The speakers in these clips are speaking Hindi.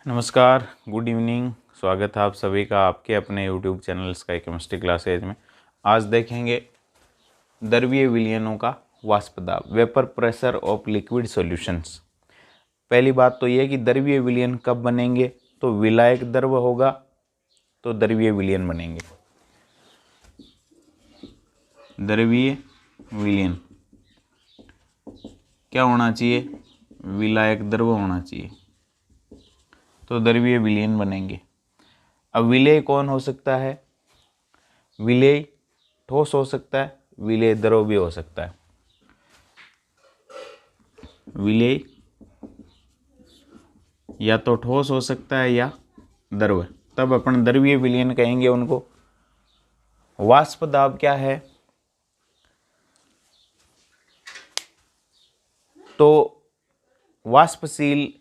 नमस्कार, गुड इवनिंग। स्वागत है आप सभी का आपके अपने YouTube channel sky chemistry classes में। आज देखेंगे द्रवीय विलयनों का वाष्प दाब, vapour pressure of liquid solutions. पहली बात तो यह कि द्रवीय विलयन कब बनेंगे, तो विलायक द्रव होगा तो द्रवीय विलयन बनेंगे। द्रवीय विलयन क्या होना चाहिए? विलायक द्रव होना चाहिए तो द्रवीय विलयन बनेंगे। अब विलेय कौन हो सकता है? विलेय ठोस हो सकता है, विलेय द्रव भी हो सकता है। विलेय या तो ठोस हो सकता है या द्रव, तब अपन द्रवीय विलयन कहेंगे उनको। वाष्प दाब क्या है? तो वाष्पशील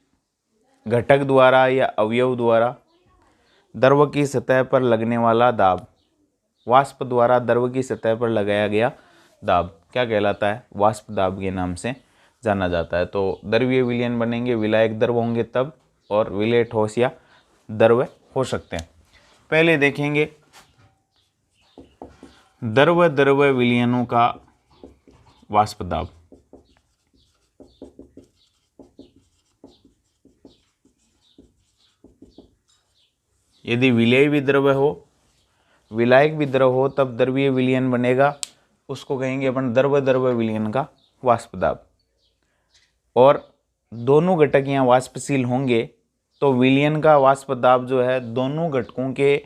घटक द्वारा या अवयव द्वारा द्रव की सतह पर लगने वाला दाब, वाष्प द्वारा द्रव की सतह पर लगाया गया दाब क्या कहलाता है? वाष्प दाब के नाम से जाना जाता है। तो द्रवीय विलयन बनेंगे, विलायक द्रव होंगे तब, और विलेय ठोस या द्रव हो सकते हैं। पहले देखेंगे द्रव द्रव विलयनों का वाष्प दाब। यदि विलेय भी द्रव हो, विलायक भी द्रव हो, तब द्रवीय विलयन बनेगा, उसको कहेंगे अपन द्रव द्रव विलयन का वाष्प दाब। और दोनों घटक यहाँ वाष्पशील होंगे तो विलयन का वाष्प दाब जो है दोनों घटकों के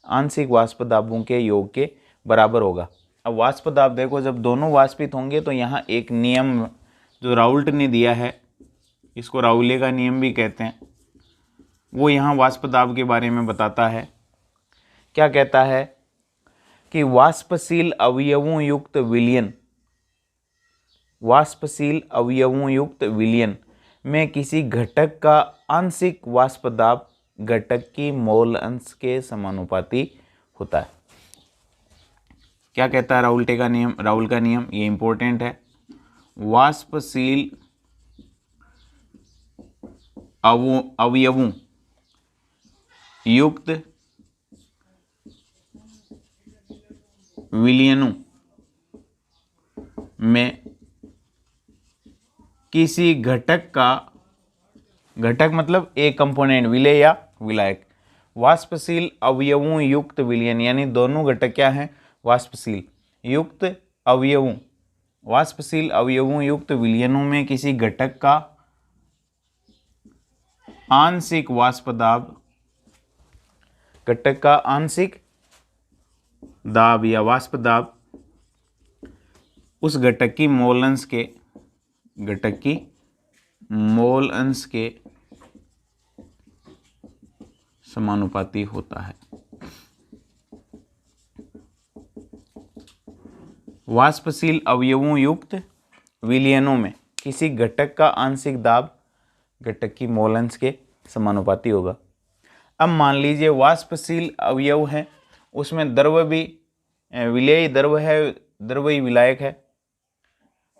आंशिक वाष्प दाबों के योग के बराबर होगा। अब वाष्प दाब देखो, जब दोनों वाष्पित होंगे तो यहाँ एक नियम जो राउल्ट ने दिया है, इसको राउले का नियम भी कहते हैं, वो यहाँ वाष्प दाब के बारे में बताता है। क्या कहता है कि वाष्पशील अवयवों युक्त विलयन, वाष्पशील अवयवों युक्त विलयन में किसी घटक का आंशिक वाष्प दाब घटक की मोल अंश के समानुपाती होता है। क्या कहता है राउल का नियम? ये इंपॉर्टेंट है। वाष्पशील अवयवों युक्त विलयनों में किसी घटक का, घटक मतलब एक कंपोनेंट, विलेय या विलायक, वाष्पशील अवयवों युक्त विलयन, यानी दोनों घटक क्या हैं? वाष्पशील युक्त अवयवों, वाष्पशील अवयवों युक्त विलयनों में किसी घटक का आंशिक वाष्प दाब, घटक का आंशिक दाब या वाष्प दाब उस घटक की मोल अंश के, घटक की मोल अंश के समानुपाती होता है। वाष्पशील अवयवों युक्त विलयनों में किसी घटक का आंशिक दाब घटक की मोल अंश के समानुपाती होगा। अब मान लीजिए वाष्पशील अवयव है, उसमें द्रव भी विलेय द्रव है, द्रव ही विलायक है,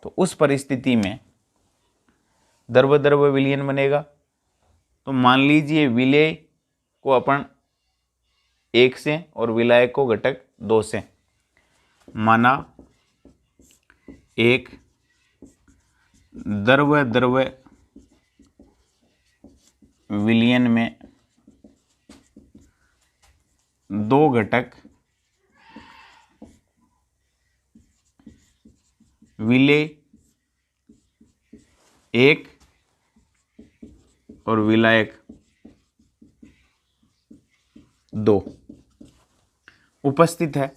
तो उस परिस्थिति में द्रव द्रव विलयन बनेगा। तो मान लीजिए विलेय को अपन 1 से और विलायक को घटक 2 से माना। एक द्रव द्रव विलयन में 2 घटक विलेय 1 और विलायक 2 उपस्थित है,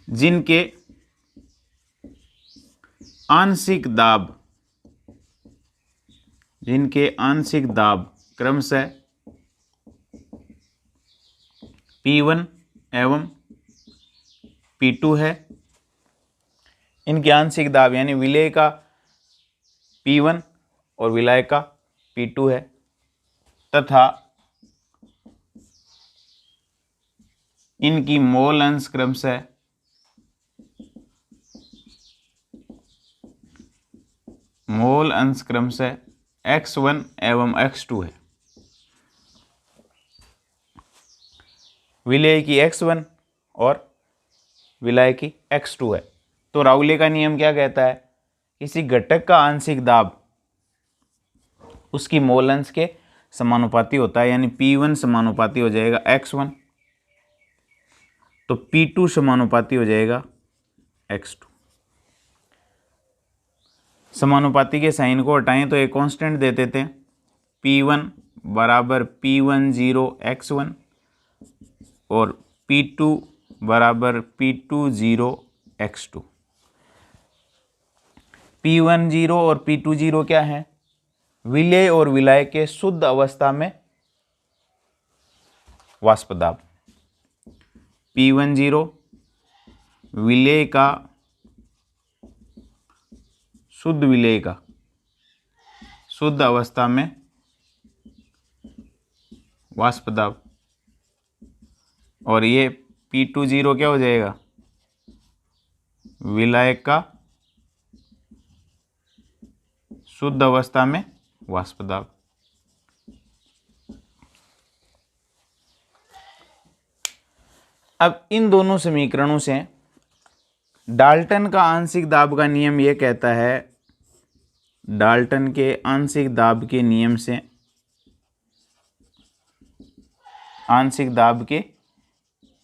जिनके आंशिक दाब क्रमशः P1 एवं P2 है। इनके आंशिक दाब यानी विलेय का P1 और विलायक का P2 है, तथा इनकी मोल अंश क्रमशः x1 एवं x2 है। विलेय की x1 और विलाय की x2 है। तो राउले का नियम क्या कहता है? किसी घटक का आंशिक दाब उसकी मोल अंश के समानुपाती होता है, यानी P1 समानुपाती हो जाएगा x1, तो P2 समानुपाती हो जाएगा x2। समानुपाती के साइन को हटाएं तो एक कांस्टेंट दे देते हैं, P1 बराबर P10 x1 और P2 बराबर P20 x2। P10 और P20 क्या है? विलेय और विलाय के शुद्ध अवस्था में वाष्प दाब। P10 विलेय का शुद्ध अवस्था में वाष्प दाब, और ये P20 क्या हो जाएगा? विलायक का शुद्ध अवस्था में वाष्प दाब। अब इन दोनों समीकरणों से डाल्टन का आंशिक दाब का नियम यह कहता है, डाल्टन के आंशिक दाब के नियम से, आंशिक दाब के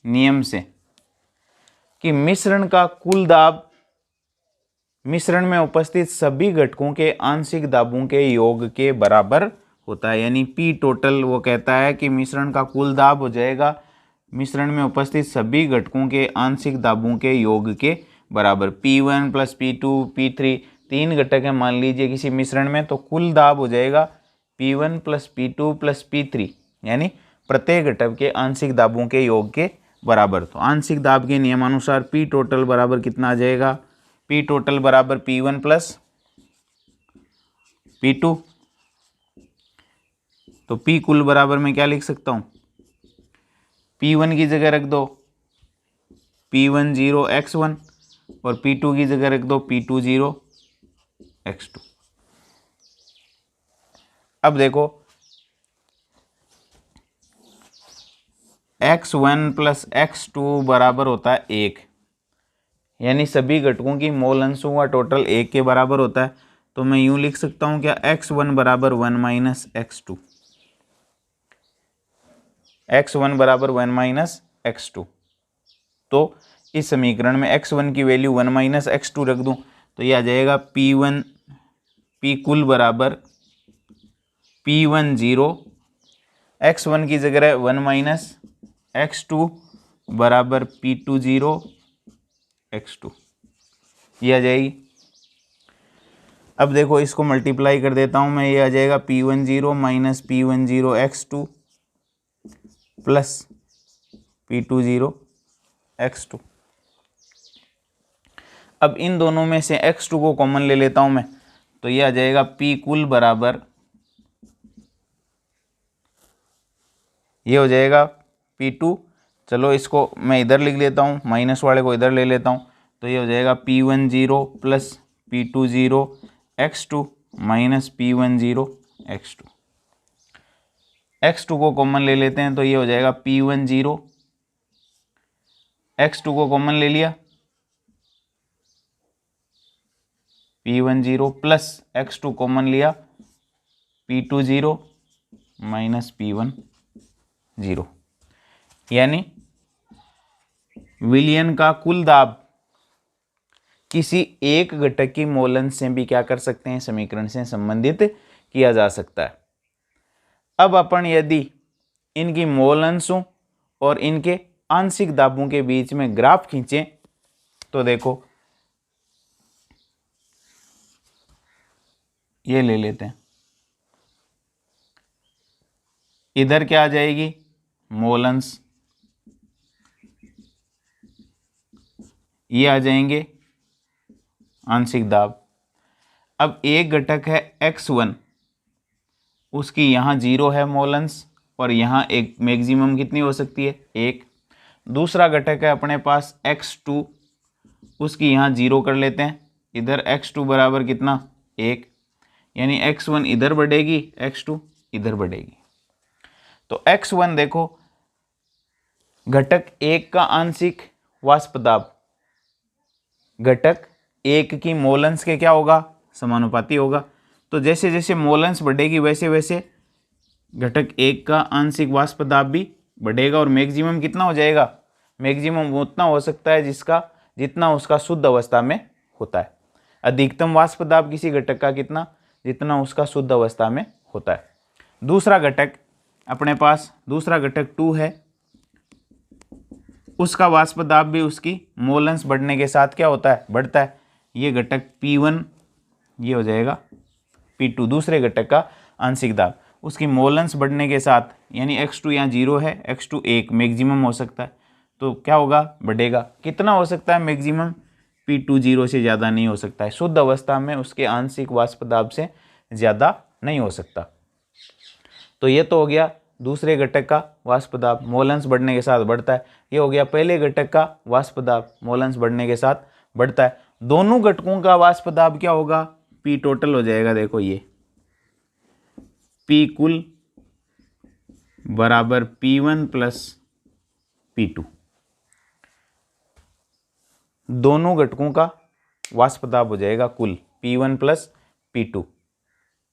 नियम से कि मिश्रण का कुल दाब मिश्रण में उपस्थित सभी घटकों के आंशिक दाबों के योग के बराबर होता है। यानी P टोटल वो कहता है कि मिश्रण का कुल दाब हो जाएगा मिश्रण में उपस्थित सभी घटकों के आंशिक दाबों के योग के बराबर। P1 प्लस P2 P3 तीन घटक है मान लीजिए किसी मिश्रण में, तो कुल दाब हो जाएगा P1 plus P2 plus P3, यानी प्रत्येक घटक के आंशिक दाबों के योग के बराबर। तो आंशिक दाब के नियमानुसार P टोटल बराबर कितना आ जाएगा? P टोटल बराबर P1 प्लस P2। तो P कुल बराबर मैं क्या लिख सकता हूँ? P1 की जगह रख दो P10 x1 और P2 की जगह रख दो P20 x2। अब देखो x1 प्लस x2 बराबर होता है 1, यानी सभी घटकों की मोल अंशों का टोटल 1 के बराबर होता है। तो मैं यूं लिख सकता हूं क्या? x1 बराबर 1 माइनस x2, x1 बराबर 1 माइनस x2। तो इस समीकरण में x1 की वैल्यू 1 माइनस x2 रख दूं तो ये आ जाएगा P कुल बराबर P10, x1 की जगह 1 माइनस x2 बराबर P20 x2, ये आ जाएगी। अब देखो इसको मल्टीप्लाई कर देता हूं मैं, ये आ जाएगा P10 minus P10 x2 plus P20 x2। अब इन दोनों में से x2 को कॉमन ले लेता हूं मैं, तो ये आ जाएगा P कुल बराबर, ये हो जाएगा P2। चलो इसको मैं इधर लिख लेता हूँ, माइनस वाले को इधर ले लेता हूँ, तो ये हो जाएगा P10 plus P20 x2 minus P10 x2। x2 को कॉमन ले लेते हैं तो ये हो जाएगा P10, x2 को कॉमन ले लिया P10 प्लस x2 कॉमन लिया P20 माइनस P10, यानी विलयन का कुल दाब किसी एक घटक की मोल अंश से भी क्या कर सकते हैं? समीकरण से संबंधित किया जा सकता है। अब अपन यदि इनकी मोल अंशों और इनके आंशिक दाबों के बीच में ग्राफ खींचें तो देखो ये ले लेते हैं, इधर क्या आ जाएगी? मोल अंश, ये आ जाएंगे आंशिक दाब। अब एक घटक है x1, उसकी यहाँ 0 है मोल अंश और यहाँ एक मैक्सिमम कितनी हो सकती है? 1। दूसरा घटक है अपने पास x2, उसकी यहाँ 0 कर लेते हैं, इधर x2 बराबर कितना? 1, यानी x1 इधर बढ़ेगी, x2 इधर बढ़ेगी। तो x1 देखो घटक 1 का आंशिक वाष्प दाब घटक 1 की मोलंस के क्या होगा, समानुपाती होगा। तो जैसे जैसे मोलंस बढ़ेगी वैसे वैसे घटक 1 का आंशिक वाष्प दाब भी बढ़ेगा और मैक्सिमम कितना हो जाएगा, मैक्सिमम उतना हो सकता है जितना उसका शुद्ध अवस्था में होता है। अधिकतम वाष्प दाब किसी घटक का कितना, जितना उसका शुद्ध अवस्था में होता है। दूसरा घटक अपने पास, दूसरा घटक 2 है, उसका वाष्प दाब भी उसकी मोलंस बढ़ने के साथ क्या होता है, बढ़ता है। ये घटक P1 ये हो जाएगा P2, दूसरे घटक का आंशिक दाब उसकी मोलंस बढ़ने के साथ, यानी x2 यहाँ 0 है, x2 1 मैक्सिमम हो सकता है, तो क्या होगा, बढ़ेगा। कितना हो सकता है मैक्सिमम, P2 0 से ज़्यादा नहीं हो सकता है, शुद्ध अवस्था में उसके आंशिक वाष्प दाब से ज़्यादा नहीं हो सकता। तो ये तो हो गया दूसरे घटक का वाष्प दाब मोलंस बढ़ने के साथ बढ़ता है। ये हो गया पहले घटक का वाष्प दाब मोलंस बढ़ने के साथ बढ़ता है। दोनों घटकों का वाष्प दाब क्या होगा, P टोटल हो जाएगा। देखो ये P कुल बराबर P1 प्लस P2, दोनों घटकों का वाष्प दाब हो जाएगा कुल P1 प्लस P2,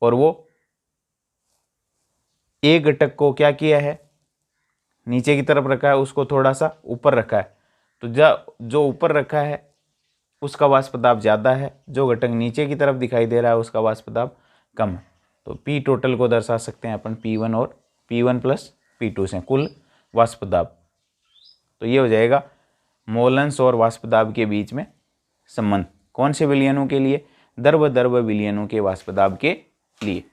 और वो एक घटक को क्या किया है, नीचे की तरफ रखा है, उसको थोड़ा सा ऊपर रखा है। तो जो ऊपर रखा है उसका वाष्प दाब ज़्यादा है, जो घटक नीचे की तरफ दिखाई दे रहा है उसका वाष्प दाब कम है। तो P टोटल को दर्शा सकते हैं अपन P1 और P1 प्लस P2 से कुल वाष्प दाब। तो ये हो जाएगा मोलंस और वाष्प दाब के बीच में संबंध। कौन से विलयनों के लिए, द्रव विलयनों के वाष्प दाब के लिए।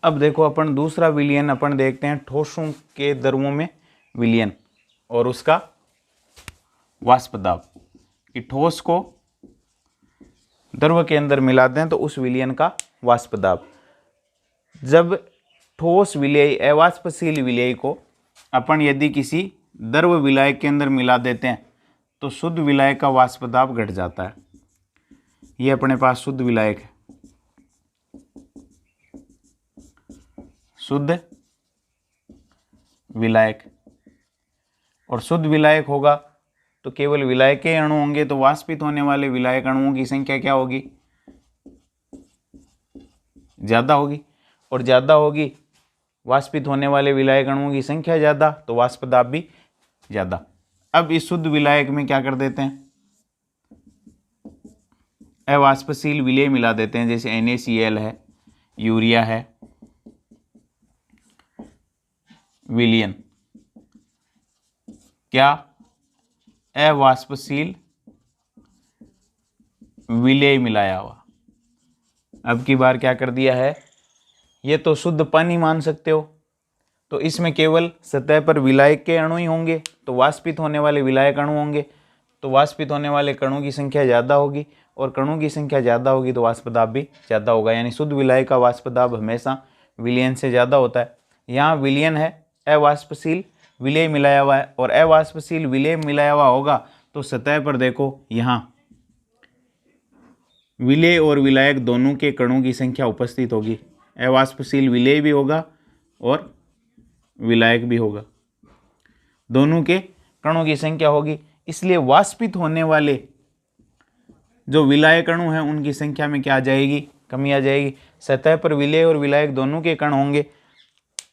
अब देखो अपन दूसरा विलयन अपन देखते हैं, ठोसों के द्रवों में विलयन और उसका वाष्प दाब। कि ठोस को द्रव के अंदर मिला दें तो उस विलयन का वाष्प दाब। जब ठोस विलेय अवाष्पशील विलेय को अपन यदि किसी द्रव विलायक के अंदर मिला देते हैं तो शुद्ध विलायक का वाष्प दाब घट जाता है। ये अपने पास शुद्ध विलायक है, शुद्ध विलायक, और शुद्ध विलायक होगा तो केवल विलायक के अणु होंगे, तो वाष्पित होने वाले विलायक अणुओं की संख्या क्या होगी, ज़्यादा होगी, और ज़्यादा होगी वाष्पित होने वाले विलायक अणुओं की संख्या ज़्यादा, तो वाष्प दाब भी ज़्यादा। अब इस शुद्ध विलायक में क्या कर देते हैं, अवाष्पशील विलेय मिला देते हैं, जैसे NaCl है, यूरिया है, विलयन क्या, अवाष्पशील विलेय मिलाया हुआ। अब की बार क्या कर दिया है, ये तो शुद्ध पानी मान सकते हो, तो इसमें केवल सतह पर विलायक के अणु ही होंगे, तो वाष्पित होने वाले विलायक अणु होंगे, तो वाष्पित होने वाले कणों की संख्या ज़्यादा होगी, और कणों की संख्या ज़्यादा होगी तो वाष्प दाब भी ज़्यादा होगा। यानी शुद्ध विलायक का वाष्प दाब हमेशा विलयन से ज़्यादा होता है। यहाँ विलयन है, अवाष्पशील विलेय मिलाया हुआ है, और अवाष्पशील विलेय मिलाया हुआ होगा तो सतह पर देखो यहाँ विलेय और विलायक दोनों के कणों की संख्या उपस्थित होगी। अवाष्पशील विलेय भी होगा और विलायक भी होगा, दोनों के कणों की संख्या होगी। इसलिए वाष्पित होने वाले जो विलायक अणु हैं उनकी संख्या में क्या आ जाएगी, कमी आ जाएगी। सतह पर विलेय और विलायक दोनों के कण होंगे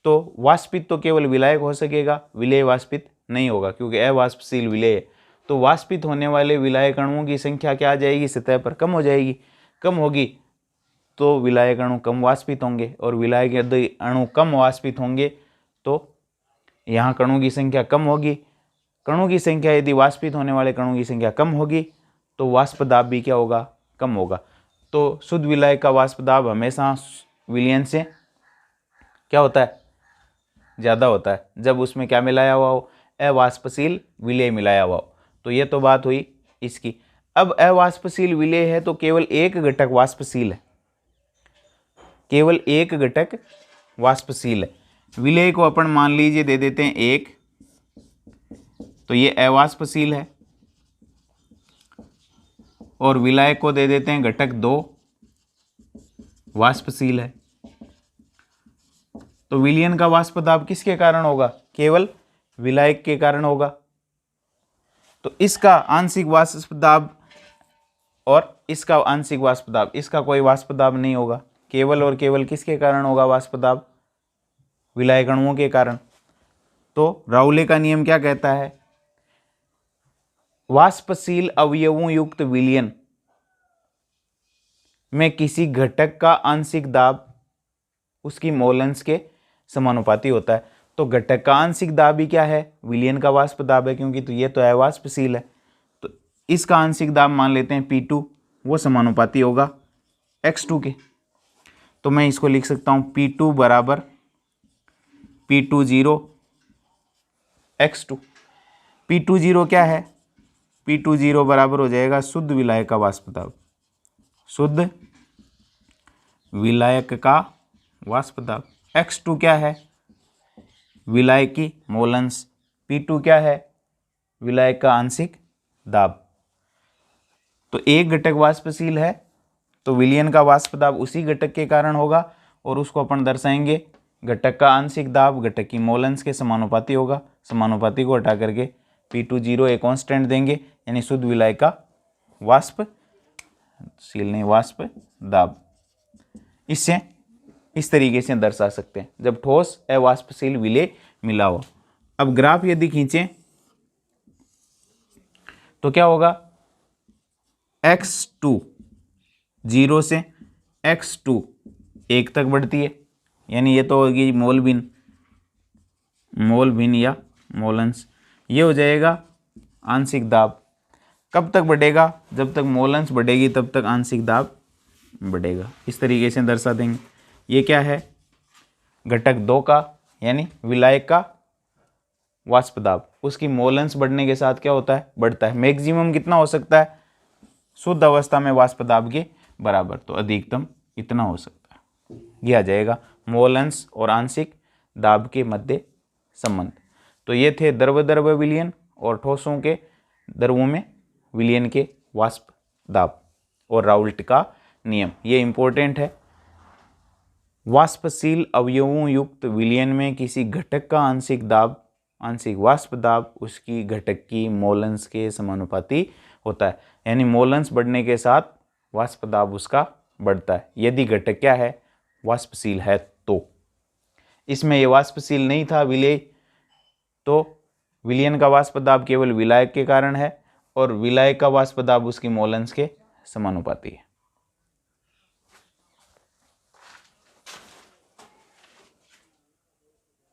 तो वाष्पित तो केवल विलायक हो सकेगा, विलेय वाष्पित नहीं होगा क्योंकि अवाष्पशील विलेय है। तो वाष्पित होने वाले विलायक अणुओं की संख्या क्या आ जाएगी, सतह पर कम हो जाएगी। कम होगी तो विलायक अणु कम वाष्पित होंगे, और विलायक यदि अणु कम वाष्पित होंगे तो यहाँ कणों की संख्या कम होगी। कणों की संख्या यदि वाष्पित होने वाले कणों की संख्या कम होगी तो वाष्प दाब भी क्या होगा, कम होगा। तो शुद्ध विलायक का वाष्प दाब हमेशा विलयन से क्या होता है, ज़्यादा होता है, जब उसमें क्या मिलाया हुआ हो, अवाष्पशील विलेय मिलाया हुआ हो। तो ये तो बात हुई इसकी। अब अवाष्पशील विलेय है तो केवल एक घटक वाष्पशील है, केवल एक घटक वाष्पशील है। विलेय को अपन मान लीजिए दे देते हैं 1, तो ये अवाष्पशील है और विलायक को दे देते हैं घटक 2 वाष्पशील है। तो विलयन का वाष्प दाब किसके कारण होगा? केवल विलायक के कारण होगा। तो इसका आंशिक वाष्प दाब और इसका आंशिक वाष्प दाब, इसका कोई वाष्प दाब नहीं होगा। केवल और केवल किसके कारण होगा वाष्प दाब? विलायक अणुओं के कारण। तो राउले का नियम क्या कहता है? वाष्पशील अवयवों युक्त विलयन में किसी घटक का आंशिक दाब उसकी मोलंस के समानुपाती होता है। तो घटक का आंशिक दाब ही क्या है? विलयन का वाष्प दाब है, क्योंकि तो ये तो अवाष्पशील है। तो इसका आंशिक दाब मान लेते हैं P2, वो समानुपाती होगा X2 के। तो मैं इसको लिख सकता हूं P2 बराबर P20 X2। P20 क्या है? P20 बराबर हो जाएगा शुद्ध विलायक का वाष्प दाब, शुद्ध विलायक का वाष्प दाब। X2 क्या है? विलायक की मोलंस। P2 क्या है? विलायक का आंशिक दाब। तो एक घटक वाष्पशील है तो विलयन का वाष्प दाब उसी घटक के कारण होगा और उसको अपन दर्शाएंगे घटक का आंशिक दाब घटक की मोलंस के समानुपाती होगा। समानुपाती को हटा करके P20 एक कांस्टेंट देंगे, यानी शुद्ध विलायक का वाष्पशील नहीं वाष्प दाब। इससे इस तरीके से दर्शा सकते हैं जब ठोस अवाष्पशील विलेय मिला हो। अब ग्राफ यदि खींचें तो क्या होगा? X2 0 से X2 1 तक बढ़ती है, यानी ये तो होगी मोल भिन्न या मोलंस। ये हो जाएगा आंशिक दाब। कब तक बढ़ेगा? जब तक मोलंस बढ़ेगी तब तक आंशिक दाब बढ़ेगा। इस तरीके से दर्शा देंगे। ये क्या है? घटक 2 का यानी विलायक का वाष्प दाब, उसकी मोलंस बढ़ने के साथ क्या होता है? बढ़ता है। मैक्सिमम कितना हो सकता है? शुद्ध अवस्था में वाष्प दाब के बराबर, तो अधिकतम इतना हो सकता है। यह आ जाएगा मोलंस और आंशिक दाब के मध्य संबंध। तो ये थे द्रव विलयन और ठोसों के द्रवों में विलयन के वाष्प दाब और राउल्ट का नियम। ये इंपॉर्टेंट है। वाष्पशील अवयवों युक्त विलयन में किसी घटक का आंशिक दाब आंशिक वाष्प दाब उसकी घटक की मोलंस के समानुपाती होता है, यानी मोलंस बढ़ने के साथ वाष्प दाब उसका बढ़ता है यदि घटक क्या है? वाष्पशील है। तो इसमें ये वाष्पशील नहीं था विलेय, तो विलयन का वाष्प दाब केवल विलायक के कारण है और विलायक का वाष्प दाब उसकी मोलंस के समानुपाती है।